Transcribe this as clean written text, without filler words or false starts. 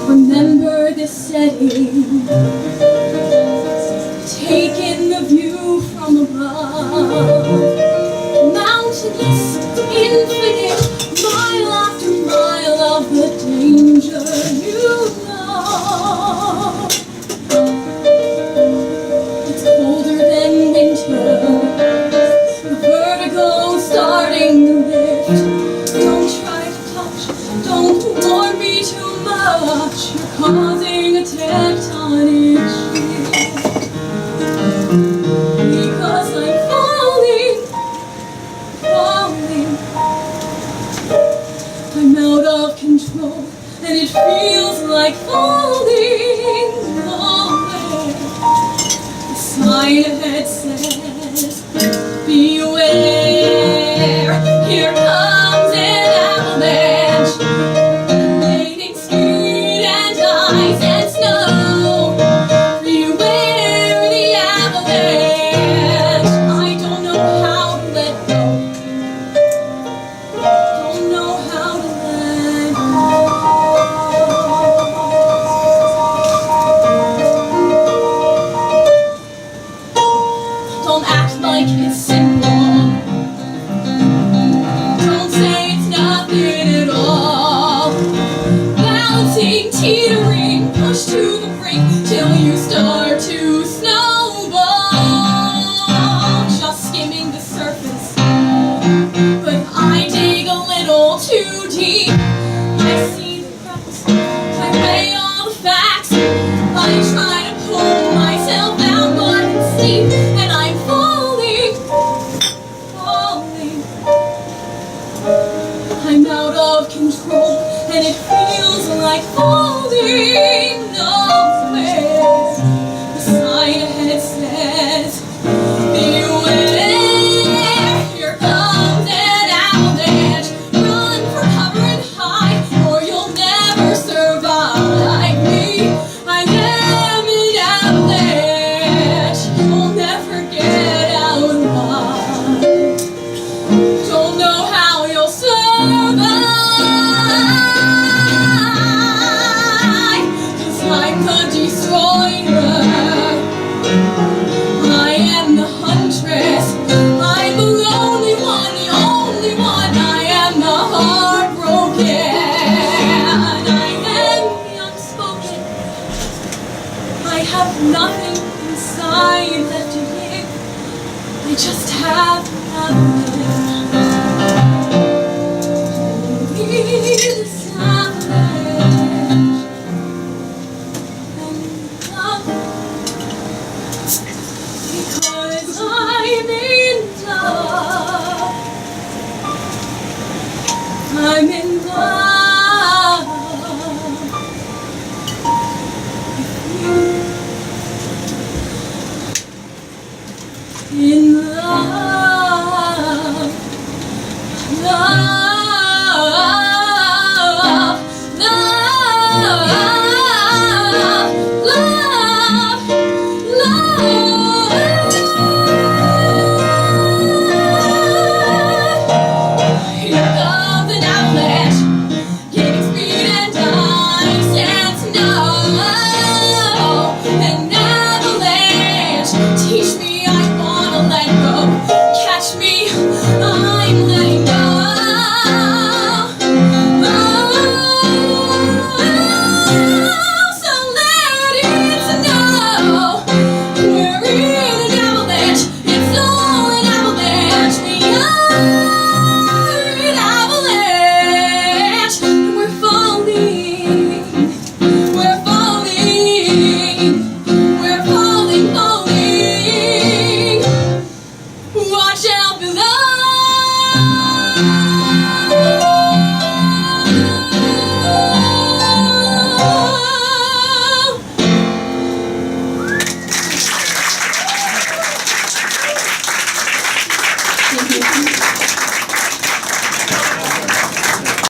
Remember the setting, taking the view from above, mountainous, infinite, mile after mile of the danger you know. It's colder than winter, the vertigo starting to lift. Don't try to touch, don't warn me too much, you're causing a tectonic shift. Because I'm falling, falling, I'm out of control, and it feels like falling away. The sign ahead says, beware, here comes an avalanche, raining speed and ice and snow. Beware the avalanche. I don't know how to let go. Don't know how to let go. Don't act like it's simple. Don't say it's nothing at all. Balancing, teetering, push to the brink till you start to snowball. Just skimming the surface, but I dig a little too deep. I see the cracks, I weigh all the facts. I try to pull myself out, but it's steep, and I'm falling, falling. I'm out of control, and it feels like falling nowhere. The sign ahead says, beware, here comes an avalanche. Run for cover and hide, or you'll never survive me. I am an avalanche, you'll never get out alive. Don't know how you'll survive, 'cause I'm the destroyer. I am the huntress, I'm the lonely one, the only one. I am the heartbroken, I am the unspoken. I have nothing inside left to give, I just have avalanche. This avalanche and love, because I'm in love. I'm in love with you. In love, love. Here comes an avalanche, gaining speed and ice and snow. An avalanche, teach me I wanna let go. Catch me, I'm letting go. So let it snow. We're in an avalanche, it's all an avalanche. We are an avalanche, and we're falling, we're falling, we're falling, falling. Watch out below. Thank you.